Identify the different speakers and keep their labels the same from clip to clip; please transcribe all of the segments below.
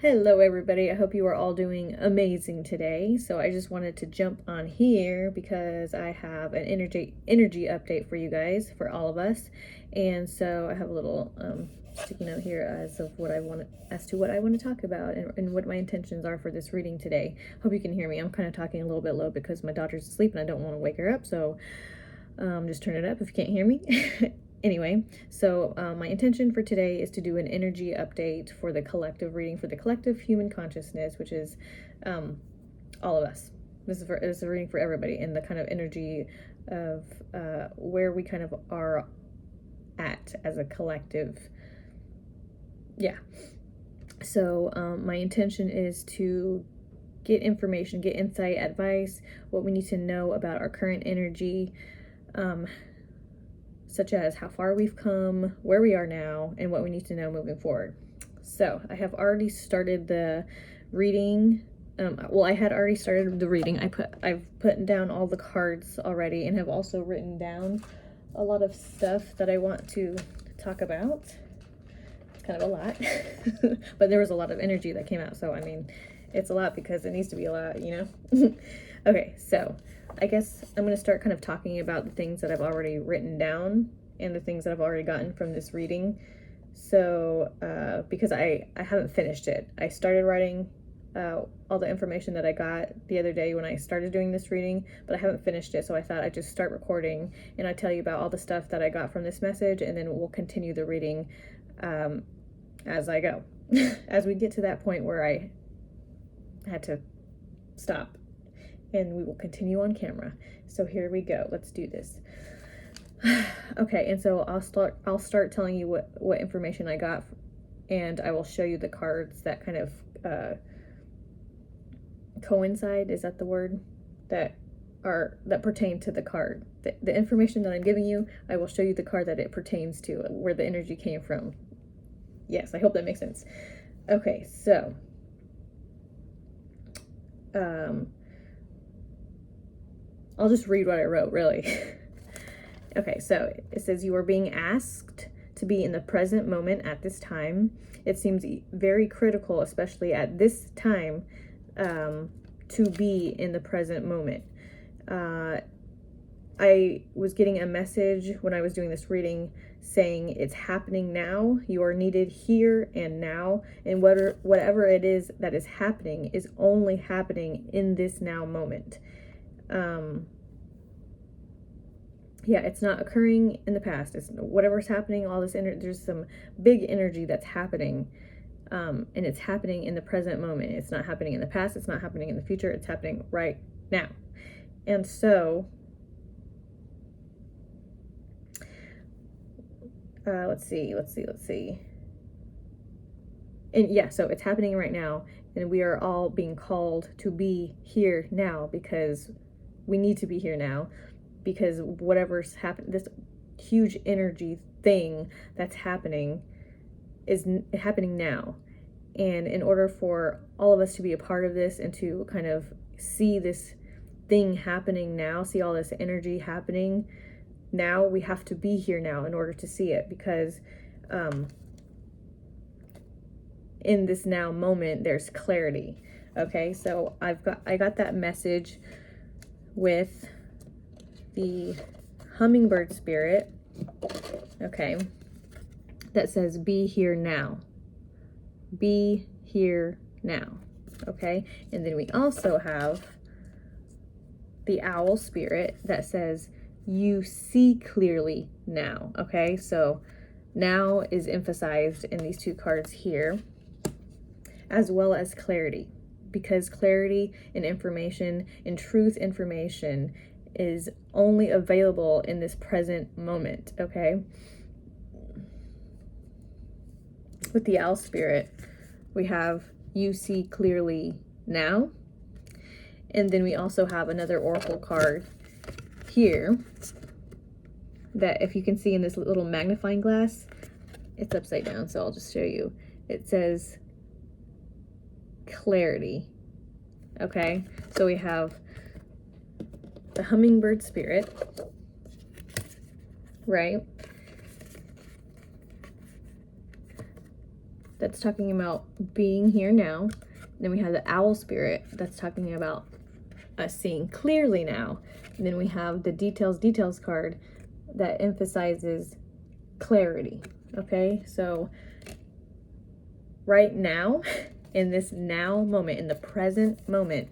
Speaker 1: Hello everybody, I hope you are all doing amazing today. So I just wanted to jump on here because I have an energy update for you guys, for all of us. And so I have a little sticky note here as to what I want to talk about and what my intentions are for this reading today. Hope you can hear me. I'm kind of talking a little bit low because my daughter's asleep and I don't want to wake her up, so just turn it up if you can't hear me. Anyway, so my intention for today is to do an energy update for the collective reading, for the collective human consciousness, which is all of us. This is a reading for everybody, and the kind of energy of where we kind of are at as a collective. Yeah. So my intention is to get information, get insight, advice, what we need to know about our current energy, such as how far we've come, where we are now, and what we need to know moving forward. So I have already started the reading. I had already started the reading. I've put down all the cards already and have also written down a lot of stuff that I want to talk about. It's kind of a lot, but there was a lot of energy that came out. So, I mean, it's a lot because it needs to be a lot, you know? Okay, so I guess I'm going to start kind of talking about the things that I've already written down and the things that I've already gotten from this reading. So, because I haven't finished it. I started writing all the information that I got the other day when I started doing this reading, but I haven't finished it. So I thought I'd just start recording and I'd tell you about all the stuff that I got from this message, and then we'll continue the reading as I go. As we get to that point where I had to stop, and we will continue on camera. So here we go. Let's do this. Okay, and so I'll start telling you what information I got, and I will show you the cards that kind of coincide. Is that the word? That pertain to the card. The information that I'm giving you, I will show you the card that it pertains to, where the energy came from. Yes, I hope that makes sense. Okay, so I'll just read what I wrote, really. Okay, so it says, you are being asked to be in the present moment at this time. It seems very critical, especially at this time, to be in the present moment. I was getting a message when I was doing this reading saying it's happening now. You are needed here and now, and whatever it is that is happening is only happening in this now moment. Yeah, it's not occurring in the past. It's whatever's happening, all this there's some big energy that's happening, and it's happening in the present moment. It's not happening in the past, it's not happening in the future, it's happening right now. And so let's see. And yeah, so it's happening right now, and we are all being called to be here now because we need to be here now, because whatever's happened, this huge energy thing that's happening is happening now. And in order for all of us to be a part of this and to kind of see this thing happening now, see all this energy happening now, we have to be here now in order to see it, because in this now moment there's clarity. Okay, so I got that message with the hummingbird spirit, okay, that says be here now. Be here now. Okay, and then we also have the owl spirit that says you see clearly now. Okay, so now is emphasized in these two cards here, as well as clarity, because clarity and information and truth information is only available in this present moment. Okay, with the owl spirit, we have you see clearly now, and then we also have another oracle card here that, if you can see in this little magnifying glass, it's upside down, so I'll just show you. It says clarity. Okay, so we have the hummingbird spirit, right? that's talking about being here now. Then we have the owl spirit that's talking about us seeing clearly now. And then we have the details card that emphasizes clarity. Okay, so right now, in this now moment, in the present moment,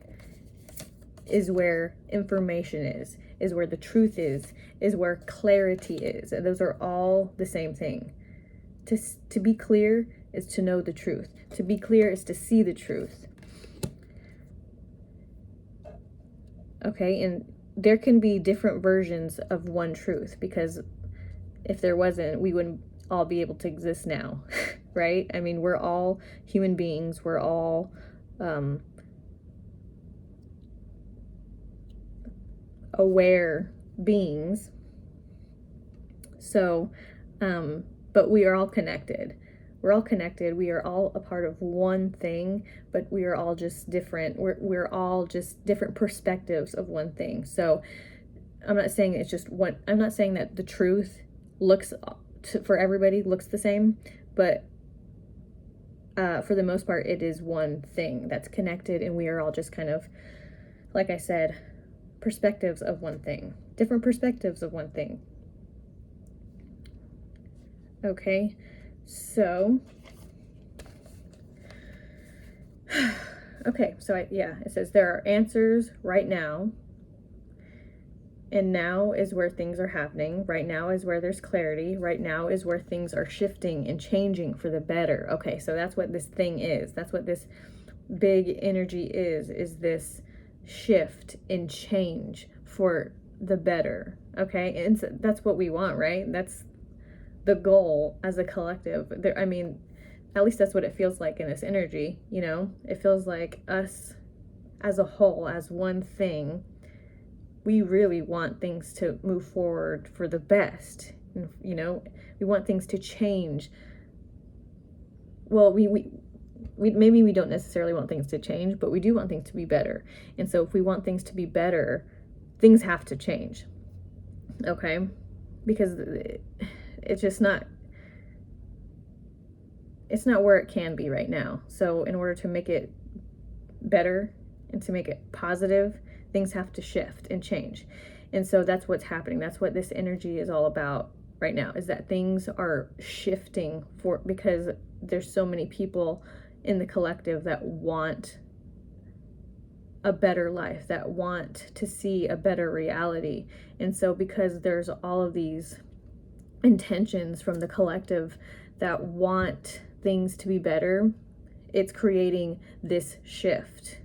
Speaker 1: is where information is where the truth is where clarity is. And those are all the same thing. To be clear is to know the truth. To be clear is to see the truth. Okay, and there can be different versions of one truth, because if there wasn't, we wouldn't all be able to exist now, right? I mean, we're all human beings. We're all aware beings. So, but we are all connected. We're all connected. We are all a part of one thing, but we are all just different. We're all just different perspectives of one thing. So I'm not saying it's just one. I'm not saying that the truth looks for everybody looks the same, but for the most part, it is one thing that's connected, and we are all just kind of, like I said, perspectives of one thing, different perspectives of one thing. Okay, so okay, so it says there are answers right now, and now is where things are happening. Right now is where there's clarity. Right now is where things are shifting and changing for the better. Okay, so that's what this thing is. That's what this big energy is this shift and change for the better. Okay, and so that's what we want, right? That's the goal as a collective. I mean, at least that's what it feels like in this energy, you know? It feels like us as a whole, as one thing, we really want things to move forward for the best. You know, we want things to change. Well, we maybe we don't necessarily want things to change, but we do want things to be better. And so if we want things to be better, things have to change. Okay? Because it's just not, it's not where it can be right now. So in order to make it better and to make it positive, things have to shift and change. And so that's what's happening. That's what this energy is all about right now, is that things are shifting because there's so many people in the collective that want a better life, that want to see a better reality. And so because there's all of these intentions from the collective that want things to be better, it's creating this shift.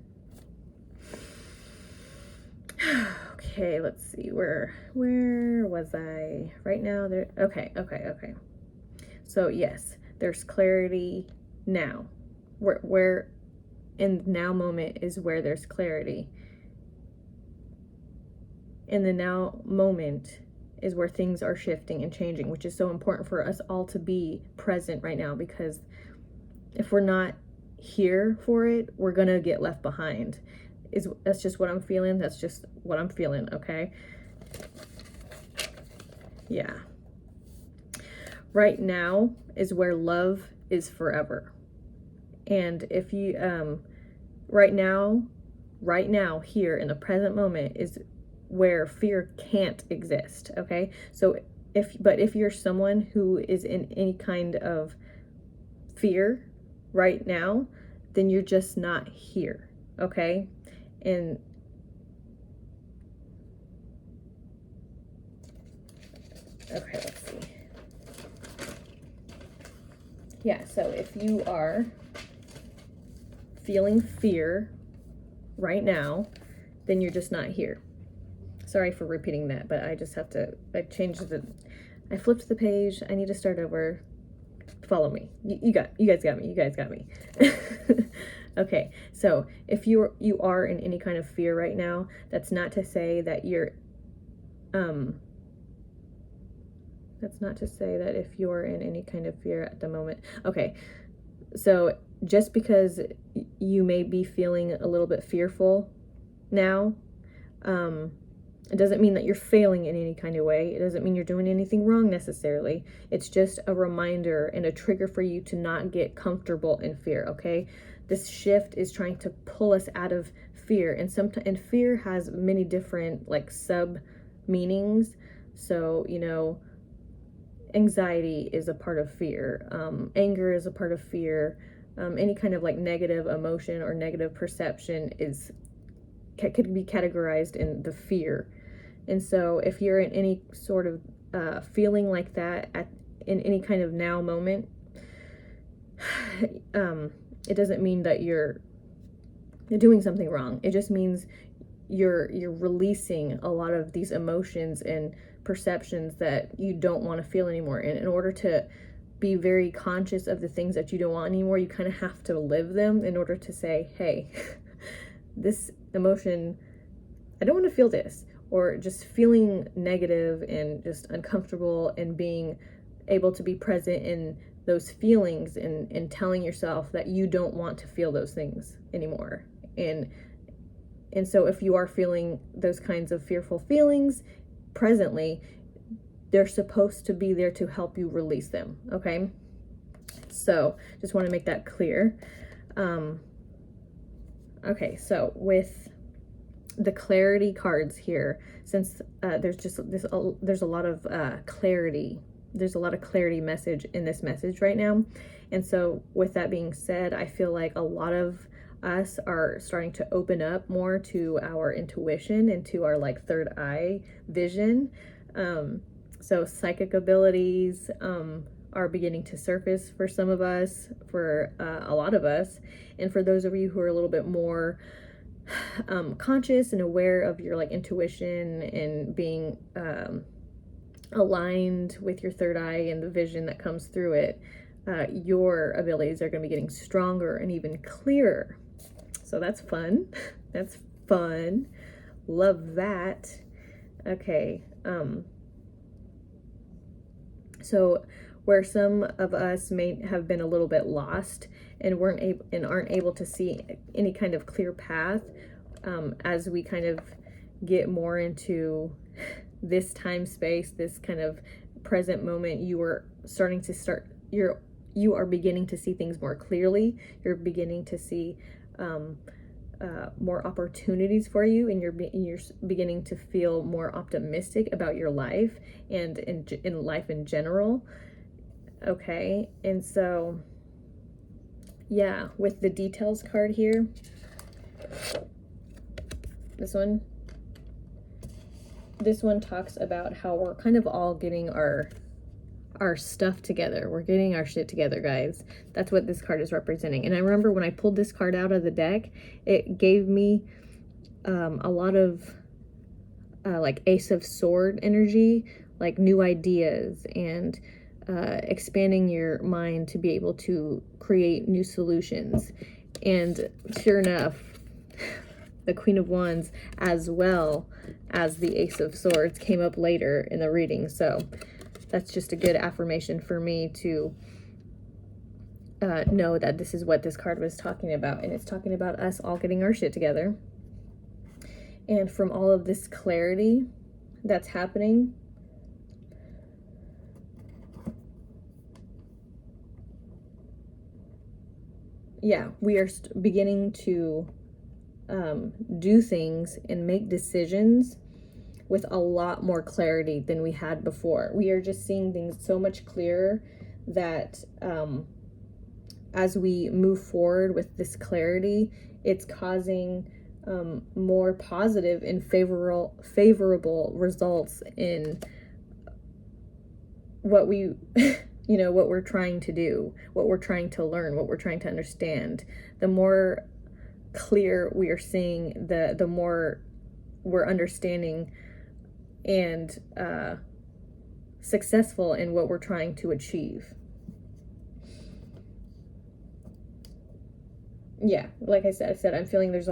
Speaker 1: Okay, let's see, where was I? Right now there, okay. So yes, there's clarity now. Where in the now moment is where there's clarity. In the now moment is where things are shifting and changing, which is so important for us all to be present right now, because if we're not here for it, we're gonna get left behind. That's just what I'm feeling. That's just what I'm feeling, okay? Yeah. Right now is where love is forever. And if you right now here in the present moment is where fear can't exist, okay? So if you're someone who is in any kind of fear right now, then you're just not here, okay? And okay, let's see. Yeah, so if you are feeling fear right now, then you're just not here. Sorry for repeating that, but I just have to, I flipped the page. I need to start over. Follow me. You guys got me. Okay, so if you are in any kind of fear right now, that's not to say that that's not to say that if you're in any kind of fear at the moment. Okay, so just because you may be feeling a little bit fearful now, It doesn't mean that you're failing in any kind of way. It doesn't mean you're doing anything wrong necessarily. It's just a reminder and a trigger for you to not get comfortable in fear, okay? This shift is trying to pull us out of fear, and fear has many different like sub meanings. So, you know, anxiety is a part of fear. Anger is a part of fear. Any kind of like negative emotion or negative perception could be categorized in the fear. And so if you're in any sort of feeling like that in any kind of now moment, it doesn't mean that you're doing something wrong. It just means you're releasing a lot of these emotions and perceptions that you don't want to feel anymore. And in order to be very conscious of the things that you don't want anymore, you kind of have to live them in order to say, hey, this emotion, I don't want to feel this. Or just feeling negative and just uncomfortable, and being able to be present in those feelings, and telling yourself that you don't want to feel those things anymore. And so if you are feeling those kinds of fearful feelings presently, they're supposed to be there to help you release them, okay? So just want to make that clear. Okay, so with the clarity cards here, since there's a lot of clarity. There's a lot of clarity message in this message right now. And so with that being said, I feel like a lot of us are starting to open up more to our intuition and to our like third eye vision. So psychic abilities are beginning to surface for some of us, for a lot of us. And for those of you who are a little bit more conscious and aware of your like intuition and being aligned with your third eye and the vision that comes through it, your abilities are going to be getting stronger and even clearer. So that's fun. That's fun. Love that. Okay. So where some of us may have been a little bit lost and aren't able to see any kind of clear path, as we kind of get more into this time space, this kind of present moment, you are beginning to see things more clearly. You're beginning to see more opportunities for you, and you're beginning to feel more optimistic about your life and in life in general. Okay, and so yeah, with the details card here, this one talks about how we're kind of all getting our stuff together. We're getting our shit together, guys. That's what this card is representing. And I remember when I pulled this card out of the deck, it gave me a lot of like Ace of Sword energy, like new ideas and expanding your mind to be able to create new solutions. And sure enough, the Queen of Wands as well as the Ace of Swords came up later in the reading. So that's just a good affirmation for me to know that this is what this card was talking about. And it's talking about us all getting our shit together. And from all of this clarity that's happening, yeah, we are beginning to do things and make decisions with a lot more clarity than we had before. We are just seeing things so much clearer that as we move forward with this clarity, it's causing more positive and favorable results in what we what we're trying to do, what we're trying to learn, what we're trying to understand. The more clear we are seeing, the more we're understanding and successful in what we're trying to achieve. Yeah, like I said, I'm feeling there's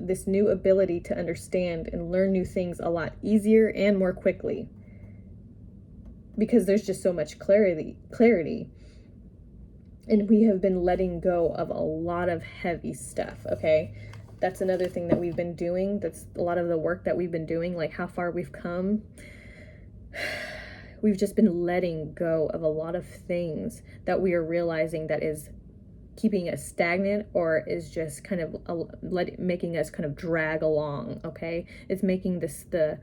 Speaker 1: this new ability to understand and learn new things a lot easier and more quickly, because there's just so much clarity. And we have been letting go of a lot of heavy stuff, okay? that's another thing that we've been doing. That's a lot of the work that we've been doing, like how far we've come. We've just been letting go of a lot of things that we are realizing that is keeping us stagnant, or is just kind of making us kind of drag along. Okay, it's making this the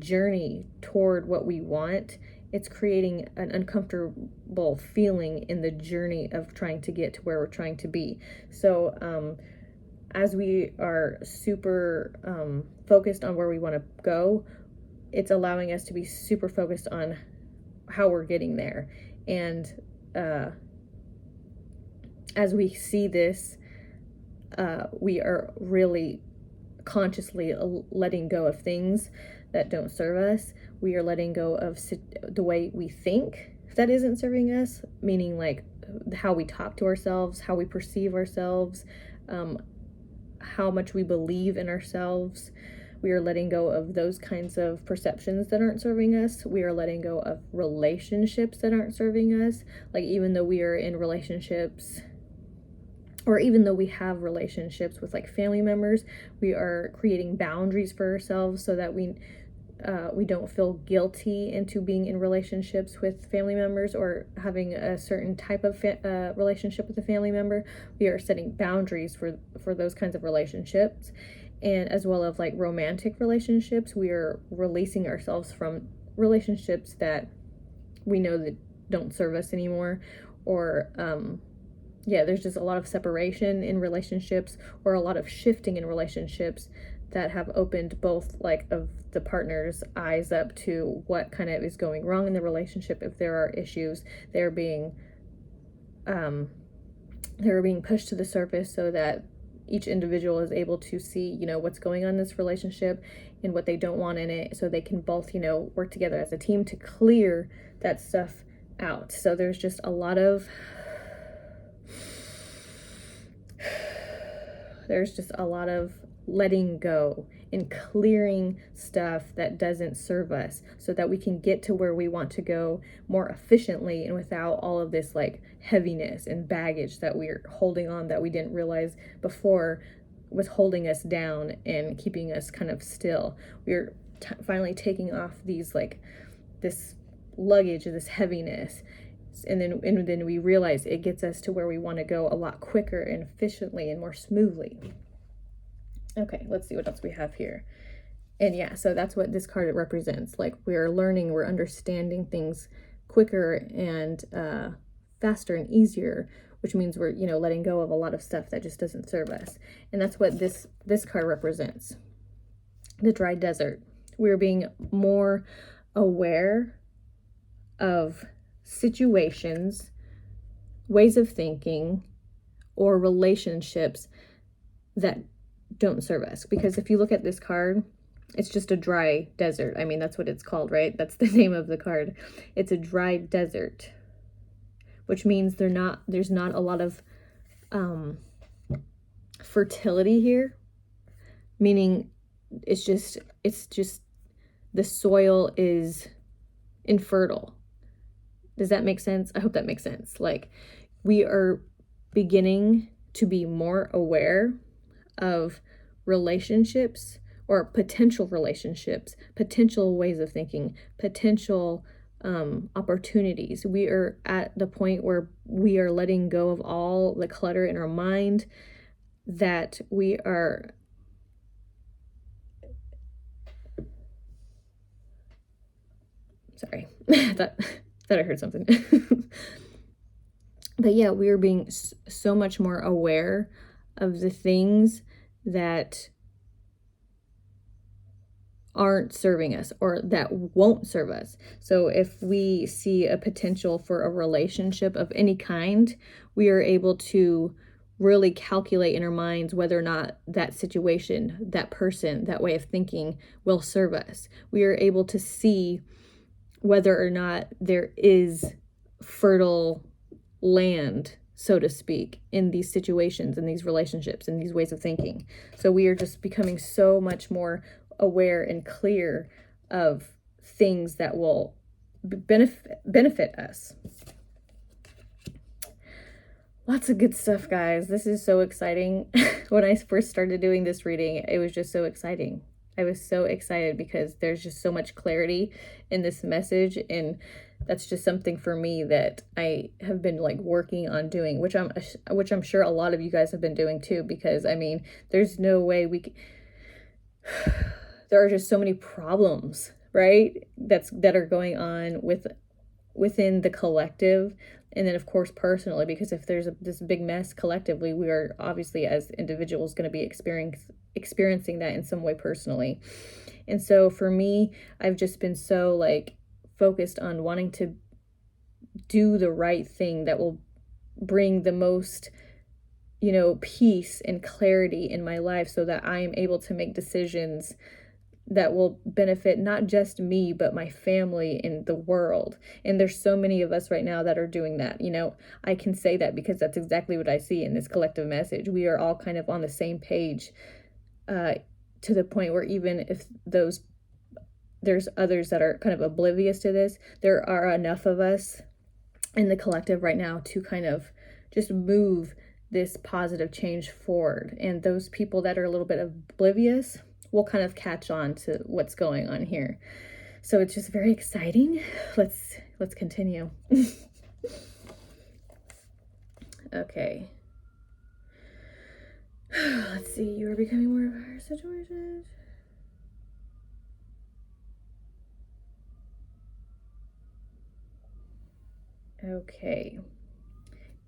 Speaker 1: journey toward what we want. It's creating an uncomfortable feeling in the journey of trying to get to where we're trying to be. So as we are super focused on where we want to go, it's allowing us to be super focused on how we're getting there. And as we see this, we are really consciously letting go of things that don't serve us. We are letting go of the way we think that isn't serving us, meaning like how we talk to ourselves, how we perceive ourselves, how much we believe in ourselves. We are letting go of those kinds of perceptions that aren't serving us. We are letting go of relationships that aren't serving us. Like, even though we are in relationships, or even though we have relationships with like family members, we are creating boundaries for ourselves so that we don't feel guilty into being in relationships with family members, or having a certain type of relationship with a family member. We are setting boundaries for those kinds of relationships. And as well as like romantic relationships, we are releasing ourselves from relationships that we know that don't serve us anymore. Or there's just a lot of separation in relationships, or a lot of shifting in relationships that have opened both like of the partner's eyes up to what kind of is going wrong in the relationship. If there are issues, they're being pushed to the surface so that each individual is able to see, what's going on in this relationship and what they don't want in it, so they can both, work together as a team to clear that stuff out. So there's just a lot of letting go and clearing stuff that doesn't serve us, so that we can get to where we want to go more efficiently and without all of this like heaviness and baggage that we're holding on, that we didn't realize before was holding us down and keeping us kind of still. We're finally taking off these like this luggage of this heaviness, and then we realize it gets us to where we want to go a lot quicker and efficiently and more smoothly. Okay, let's see what else we have here. And yeah, so that's what this card represents. Like, we're learning, we're understanding things quicker and faster and easier, which means we're, letting go of a lot of stuff that just doesn't serve us. And that's what this card represents. The dry desert. We're being more aware of situations, ways of thinking, or relationships that don't serve us. Because if you look at this card, it's just a dry desert. I mean, that's what it's called, right? That's the name of the card. It's a dry desert, which means there's not a lot of fertility here, meaning it's just the soil is infertile. Does that make sense? I hope that makes sense. Like, we are beginning to be more aware of relationships, or potential relationships, potential ways of thinking, potential opportunities. We are at the point where we are letting go of all the clutter in our mind, that we are sorry, thought I heard something. But yeah, we are being so much more aware of the things that aren't serving us, or that won't serve us. So if we see a potential for a relationship of any kind, we are able to really calculate in our minds whether or not that situation, that person, that way of thinking will serve us. We are able to see whether or not there is fertile land, so to speak, in these situations, in these relationships, in these ways of thinking. So we are just becoming so much more aware and clear of things that will benefit us. Lots of good stuff, guys. This is so exciting. When I first started doing this reading, it was just so exciting. I was so excited because there's just so much clarity in this message, and that's just something for me that I have been like working on doing, which I'm sure a lot of you guys have been doing too, because I mean, there's no way there are just so many problems, right? That are going on within the collective, and then of course personally, because if there's this big mess collectively, we are obviously as individuals going to be experiencing that in some way personally. And so for me, I've just been so like focused on wanting to do the right thing that will bring the most, peace and clarity in my life, so that I am able to make decisions that will benefit not just me, but my family and the world. And there's so many of us right now that are doing that. I can say that because that's exactly what I see in this collective message. We are all kind of on the same page, to the point where even if there's others that are kind of oblivious to this, there are enough of us in the collective right now to kind of just move this positive change forward. And those people that are a little bit oblivious will kind of catch on to what's going on here. So it's just very exciting. Let's continue. Okay. Let's see. You are becoming more of our situation. Okay.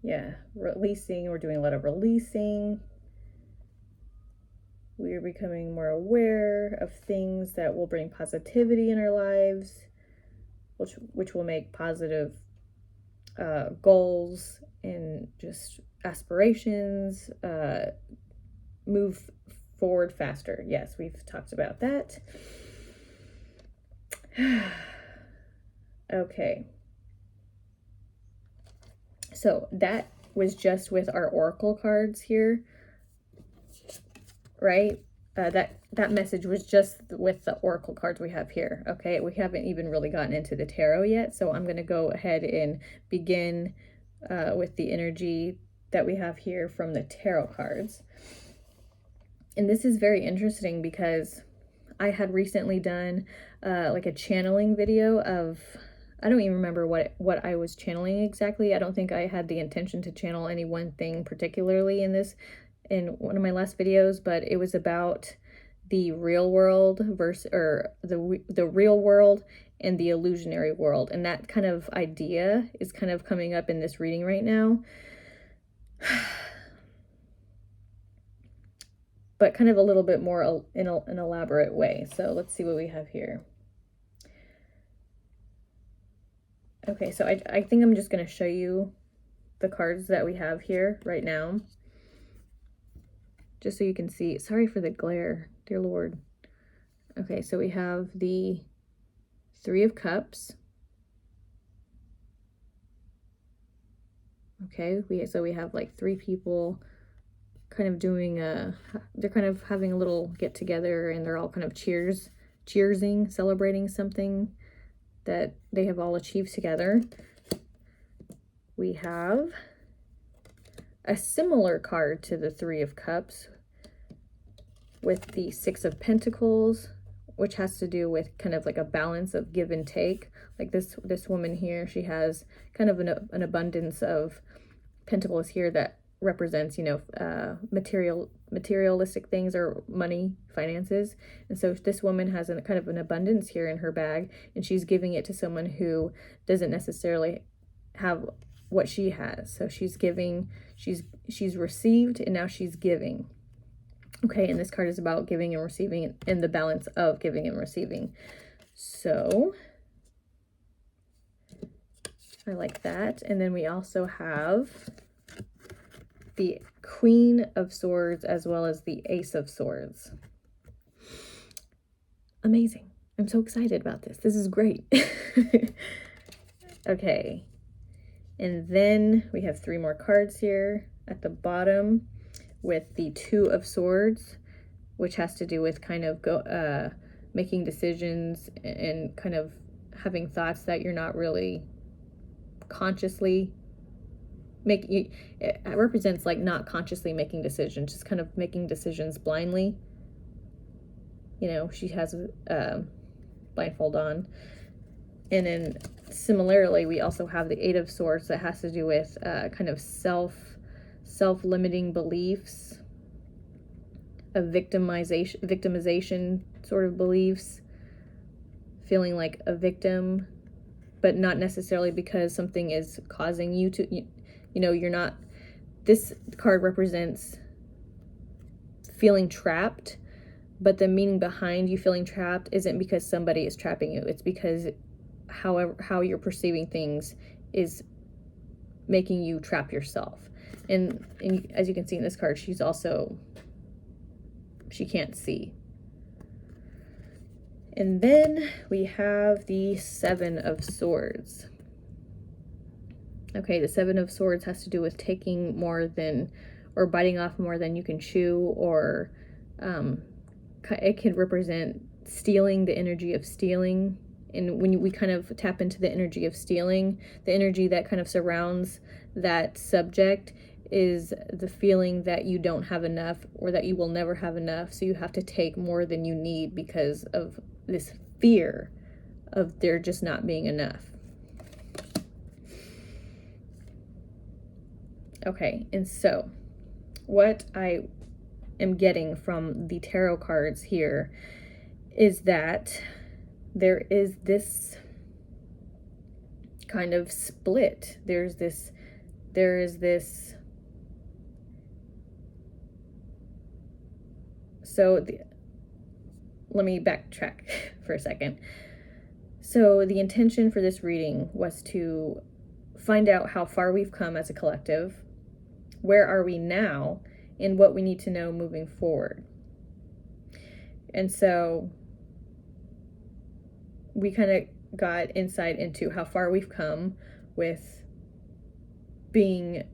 Speaker 1: Yeah, releasing. We're doing a lot of releasing. We are becoming more aware of things that will bring positivity in our lives, which will make positive goals and just aspirations move forward faster. Yes, we've talked about that. Okay. So that was just with our oracle cards here, right? That message was just with the oracle cards we have here. Okay, we haven't even really gotten into the tarot yet, so I'm going to go ahead and begin with the energy that we have here from the tarot cards. And this is very interesting because I had recently done like a channeling video of, I don't even remember what I was channeling exactly. I don't think I had the intention to channel any one thing particularly in one of my last videos, but it was about the real world the real world and the illusionary world. And that kind of idea is kind of coming up in this reading right now. But kind of a little bit more in an elaborate way. So let's see what we have here. Okay, so I think I'm just going to show you the cards that we have here right now, just so you can see. Sorry for the glare, dear Lord. Okay, so we have the Three of Cups. Okay, so we have like three people kind of doing they're kind of having a little get together, and they're all kind of cheersing, celebrating something that they have all achieved together. We have a similar card to the Three of Cups with the Six of Pentacles, which has to do with kind of like a balance of give and take. Like this woman here, she has kind of an abundance of pentacles here that represents, materialistic things or money, finances. And so this woman has a kind of an abundance here in her bag, and she's giving it to someone who doesn't necessarily have what she has. So she's giving, she's received, and now she's giving. Okay, and this card is about giving and receiving, and the balance of giving and receiving. So I like that. And then we also have the Queen of Swords as well as the Ace of Swords. Amazing. I'm so excited about this. This is great. Okay. And then we have three more cards here at the bottom with the Two of Swords, which has to do with kind of making decisions and kind of having thoughts that you're not really consciously it represents like not consciously making decisions, just kind of making decisions blindly. You know, she has a blindfold on. And then similarly, we also have the Eight of Swords that has to do with kind of self-limiting beliefs, of victimization sort of beliefs, feeling like a victim, but not necessarily because something is causing you to, you know, you're not, this card represents feeling trapped, but the meaning behind you feeling trapped isn't because somebody is trapping you. It's because how you're perceiving things is making you trap yourself. And as you can see in this card, she can't see. And then we have the Seven of Swords. Okay, the Seven of Swords has to do with taking more than, or biting off more than you can chew, or it can represent stealing, the energy of stealing. And when we kind of tap into the energy of stealing, the energy that kind of surrounds that subject is the feeling that you don't have enough, or that you will never have enough, so you have to take more than you need because of this fear of there just not being enough. Okay, and so what I am getting from the tarot cards here is that there is this kind of split. There is this let me backtrack for a second. So the intention for this reading was to find out how far we've come as a collective, where are we now, and what we need to know moving forward. And so we kind of got insight into how far we've come with being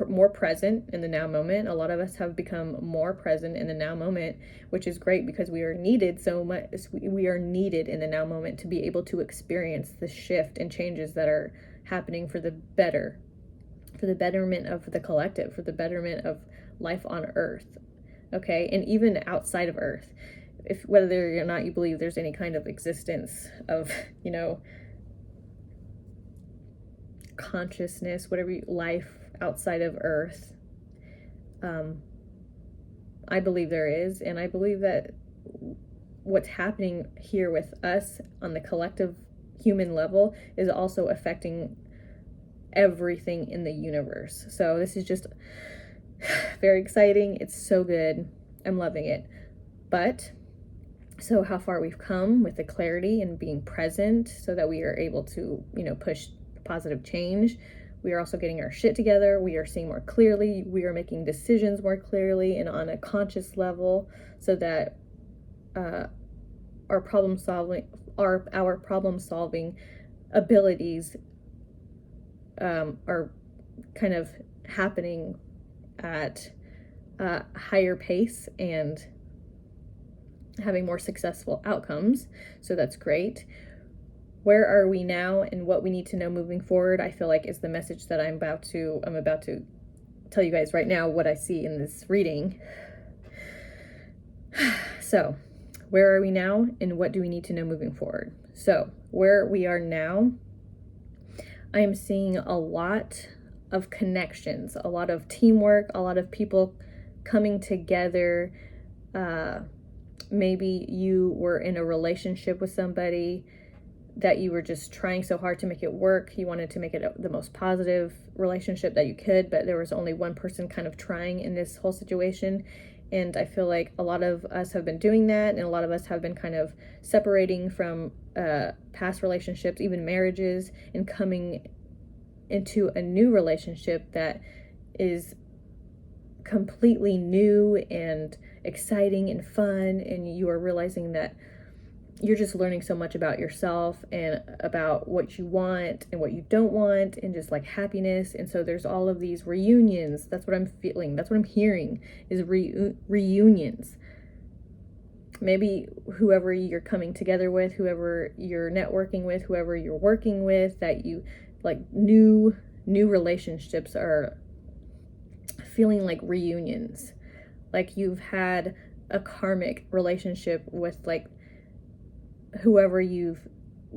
Speaker 1: more present in the now moment. A lot of us have become more present in the now moment, which is great because we are needed so much. We are needed in the now moment to be able to experience the shift and changes that are happening for the better, for the betterment of the collective, for the betterment of life on Earth. Okay, and even outside of Earth, if whether or not you believe there's any kind of existence of, you know, consciousness, life outside of Earth, I believe there is, and I believe that what's happening here with us on the collective human level is also affecting everything in the universe. So this is just very exciting. It's so good. I'm loving it. But so how far we've come with the clarity and being present so that we are able to, you know, push positive change. We are also getting our shit together. We are seeing more clearly. We are making decisions more clearly and on a conscious level, so that our problem solving abilities are kind of happening at a higher pace and having more successful outcomes. So that's great. Where are we now and what we need to know moving forward, I feel like is the message that I'm about to tell you guys right now, what I see in this reading. So where are we now and what do we need to know moving forward? So where we are now, I am seeing a lot of connections, a lot of teamwork, a lot of people coming together. Maybe you were in a relationship with somebody that you were just trying so hard to make it work. You wanted to make it the most positive relationship that you could, but there was only one person kind of trying in this whole situation. And I feel like a lot of us have been doing that, and a lot of us have been kind of separating from past relationships, even marriages, and coming into a new relationship that is completely new and exciting and fun, and you are realizing that you're just learning so much about yourself and about what you want and what you don't want, and just like happiness. And so there's all of these reunions. That's what I'm feeling. That's what I'm hearing is reunions. Maybe whoever you're coming together with, whoever you're networking with, whoever you're working with, that you like new new relationships are feeling like reunions. Like you've had a karmic relationship with like whoever you've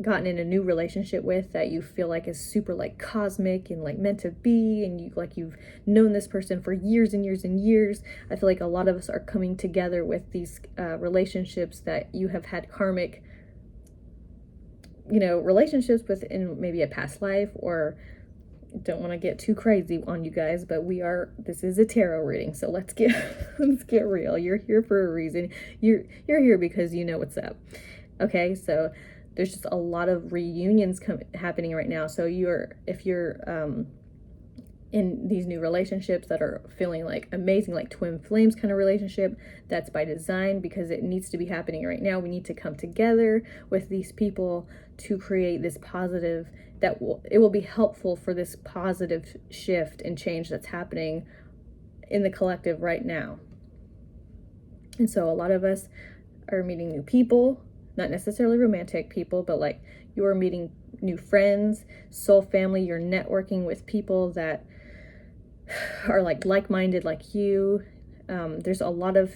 Speaker 1: gotten in a new relationship with that you feel like is super like cosmic and like meant to be, and you've known this person for years and years and years. I feel like a lot of us are coming together with these relationships that you have had karmic, relationships with in maybe a past life, or don't want to get too crazy on you guys, but this is a tarot reading, so let's get real. You're here for a reason. You're here because you know what's up. Okay, so there's just a lot of reunions happening right now. So if you're in these new relationships that are feeling like amazing, like twin flames kind of relationship, that's by design, because it needs to be happening right now. We need to come together with these people to create this positive, it will be helpful for this positive shift and change that's happening in the collective right now. And so a lot of us are meeting new people, not necessarily romantic people, but like you are meeting new friends, soul family. You're networking with people that are like-minded like you. There's a lot of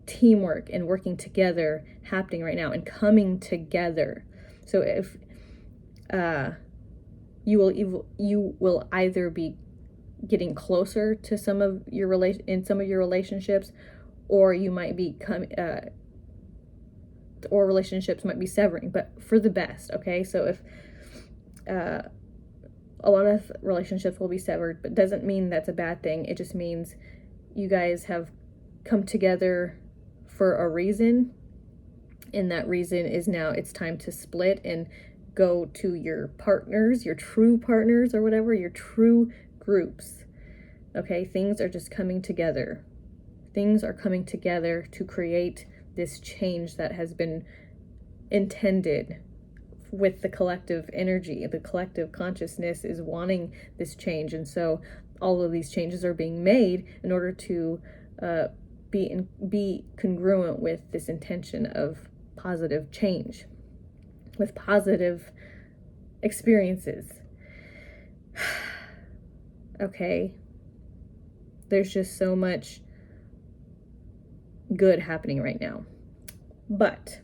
Speaker 1: teamwork and working together happening right now and coming together. So if you will either be getting closer to some of your relationships, or you might be or relationships might be severing, but for the best. Okay, so if a lot of relationships will be severed, but doesn't mean that's a bad thing. It just means you guys have come together for a reason, and that reason is now it's time to split and go to your partners, your true partners or whatever, your true groups. Okay, things are just coming together. Things are coming together to create this change that has been intended with the collective energy. The collective consciousness is wanting this change, and so all of these changes are being made in order to be congruent with this intention of positive change, with positive experiences. Okay, there's just so much good happening right now. But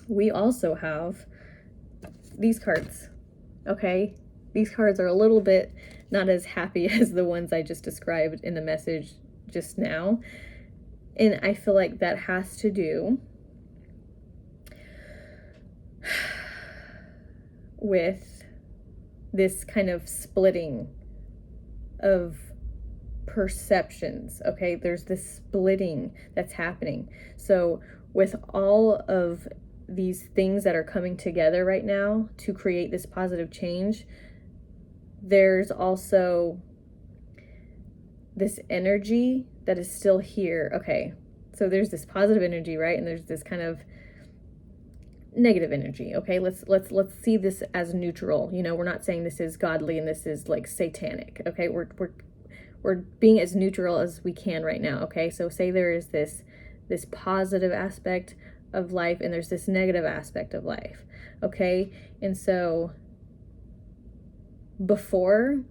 Speaker 1: we also have these cards. Okay, these cards are a little bit not as happy as the ones I just described in the message just now, and I feel like that has to do with this kind of splitting of perceptions. Okay, there's this splitting that's happening. So with all of these things that are coming together right now to create this positive change, there's also this energy that is still here. Okay, so there's this positive energy, right? And there's this kind of negative energy. Okay, let's see this as neutral. We're not saying this is godly and this is like satanic. Okay, we're being as neutral as we can right now. Okay, so say there is this positive aspect of life and there's this negative aspect of life. Okay, and so before,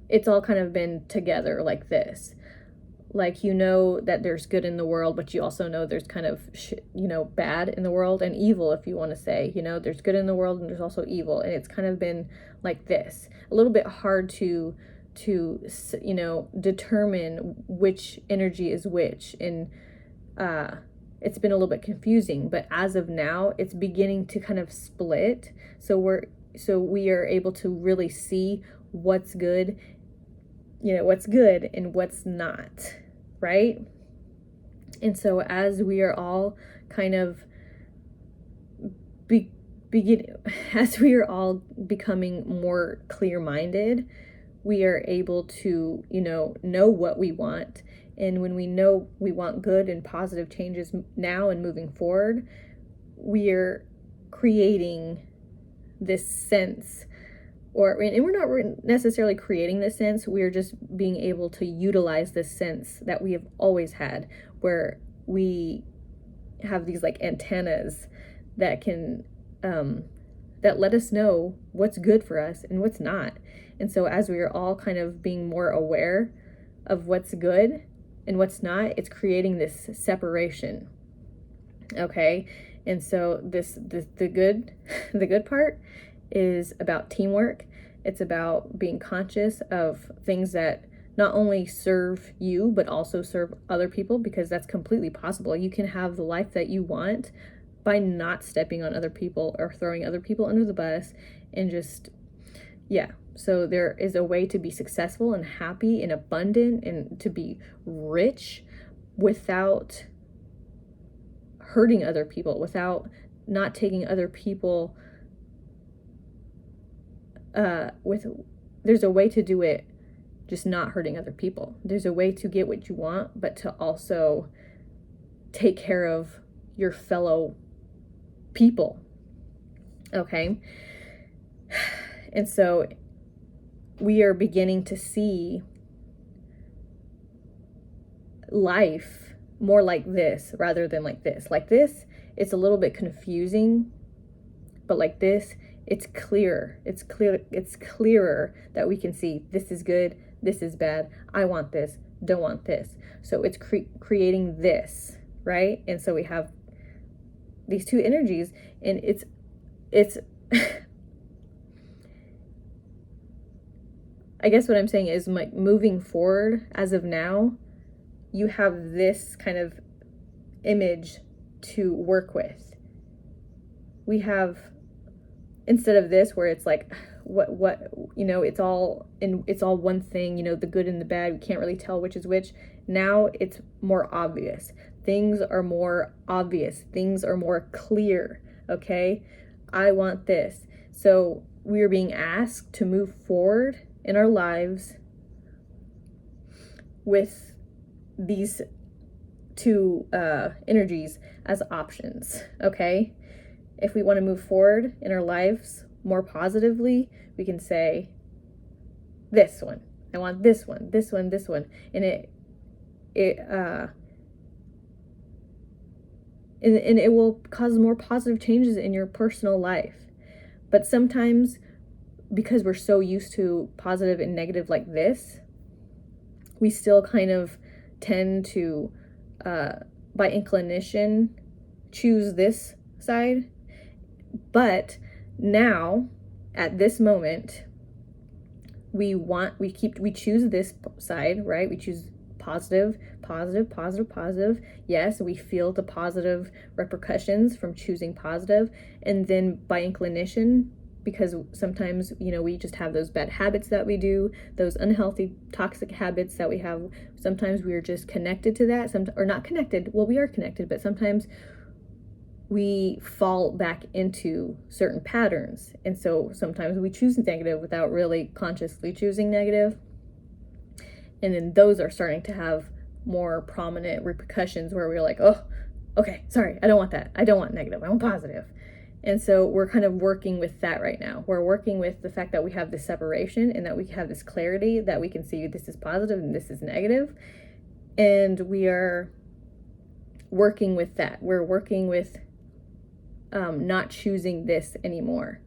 Speaker 1: it's all kind of been together like this. Like, that there's good in the world, but you also know there's kind of bad in the world, and evil, if you want to say. There's good in the world and there's also evil, and it's kind of been like this. A little bit hard to determine which energy is which, and it's been a little bit confusing. But as of now, it's beginning to kind of split. So we are able to really see what's good, what's good and what's not, right? And so as we are all kind of as we are all becoming more clear-minded, we are able to, know what we want. And when we know we want good and positive changes now and moving forward, we are creating this sense, and we're not necessarily creating this sense, we're just being able to utilize this sense that we have always had, where we have these like antennas that can that let us know what's good for us and what's not. And so as we are all kind of being more aware of what's good and what's not, it's creating this separation. Okay? And so the good part is about teamwork. It's about being conscious of things that not only serve you, but also serve other people, because that's completely possible. You can have the life that you want by not stepping on other people or throwing other people under the bus and just, yeah. So there is a way to be successful and happy and abundant and to be rich without hurting other people, without not taking other people, there's a way to do it just not hurting other people. There's a way to get what you want, but to also take care of your fellow people. Okay? And so we are beginning to see life more like this rather than like this. Like this, it's a little bit confusing, but like this, it's clear. It's clearer that we can see this is good, this is bad, I want this, don't want this. So it's creating this, right? And so we have these two energies, and it's I guess what I'm saying is, like, moving forward as of now, you have this kind of image to work with. We have, instead of this where it's like what it's all one thing, the good and the bad, we can't really tell which is which. Now it's more obvious. Things are more obvious. Things are more clear. Okay? I want this. So we are being asked to move forward in our lives with these two energies as options. Okay? If we want to move forward in our lives more positively, we can say, this one, I want this one, this one, this one. And it will cause more positive changes in your personal life. But sometimes, because we're so used to positive and negative like this, we still kind of tend to, by inclination, choose this side. But now, at this moment, we choose this side, right? We choose positive. Yes, we feel the positive repercussions from choosing positive. And then by inclination, because sometimes, we just have those bad habits that we do, those unhealthy, toxic habits that we have. Sometimes we are just connected to that, or not connected. Well, we are connected, but sometimes we fall back into certain patterns. And so sometimes we choose negative without really consciously choosing negative. And then those are starting to have more prominent repercussions where we're like, oh, okay, sorry, I don't want that. I don't want negative. I want positive. And so we're kind of working with that right now. We're working with the fact that we have this separation and that we have this clarity that we can see this is positive and this is negative. And we are working with that. We're working with not choosing this anymore,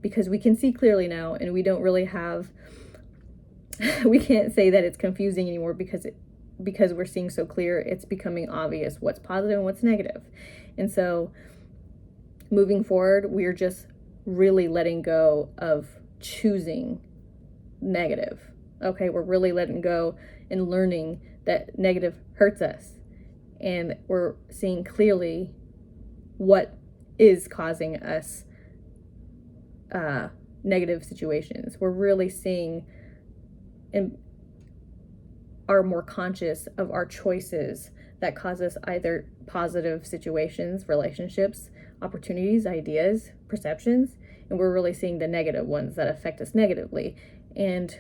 Speaker 1: because we can see clearly now, and we don't really have we can't say that it's confusing anymore, because we're seeing so clear. It's becoming obvious what's positive and what's negative. And so moving forward, we're just really letting go of choosing negative. Okay, we're really letting go and learning that negative hurts us, and we're seeing clearly what is causing us negative situations. We're really seeing and are more conscious of our choices that cause us either positive situations, relationships, opportunities, ideas, perceptions, and we're really seeing the negative ones that affect us negatively. And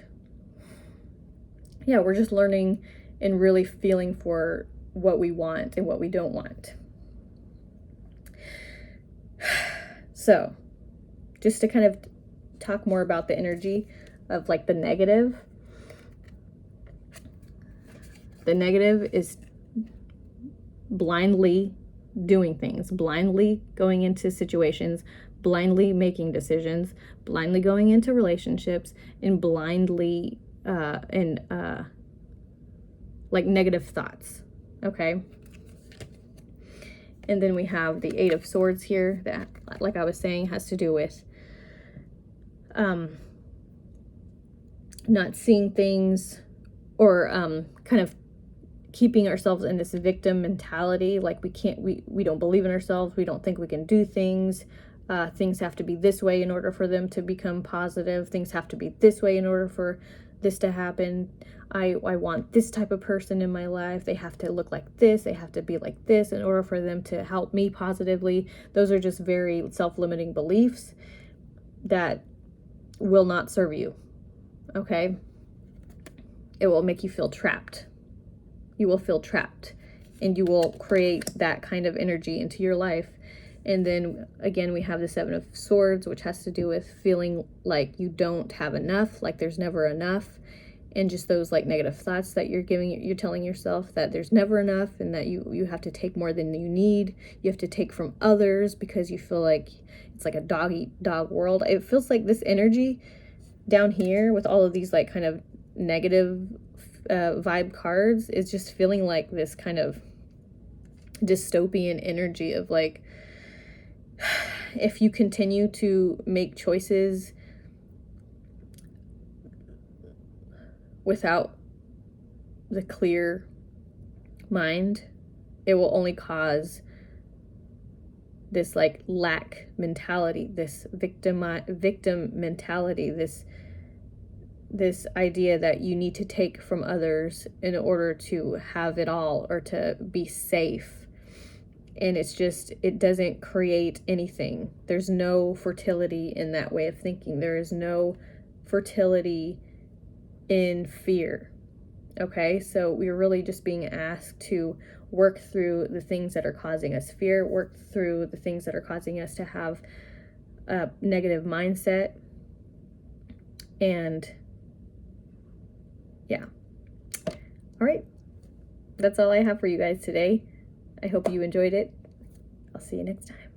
Speaker 1: yeah, we're just learning and really feeling for what we want and what we don't want. So, just to kind of talk more about the energy of like the negative. The negative is blindly doing things, blindly going into situations, blindly making decisions, blindly going into relationships, and blindly like negative thoughts. Okay. And then we have the Eight of Swords here that, like I was saying, has to do with not seeing things, or kind of keeping ourselves in this victim mentality. Like we don't believe in ourselves. We don't think we can do things. Things have to be this way in order for them to become positive. Things have to be this way in order for this to happen. I want this type of person in my life. They have to look like this. They have to be like this in order for them to help me positively. Those are just very self-limiting beliefs that will not serve you. Okay? It will make you feel trapped. You will feel trapped, and you will create that kind of energy into your life. And then again, we have the Seven of Swords, which has to do with feeling like you don't have enough, like there's never enough, and just those like negative thoughts that you're telling yourself that there's never enough, and that you have to take more than you need. You have to take from others because you feel like it's like a dog eat dog world. It feels like this energy down here with all of these like kind of negative vibe cards is just feeling like this kind of dystopian energy of like, if you continue to make choices without the clear mind, it will only cause this like lack mentality, this victim mentality, this idea that you need to take from others in order to have it all or to be safe. And it's just, it doesn't create anything. There's no fertility in that way of thinking. There is no fertility in fear. Okay, so we're really just being asked to work through the things that are causing us fear, work through the things that are causing us to have a negative mindset. And yeah. All right. That's all I have for you guys today. I hope you enjoyed it. I'll see you next time.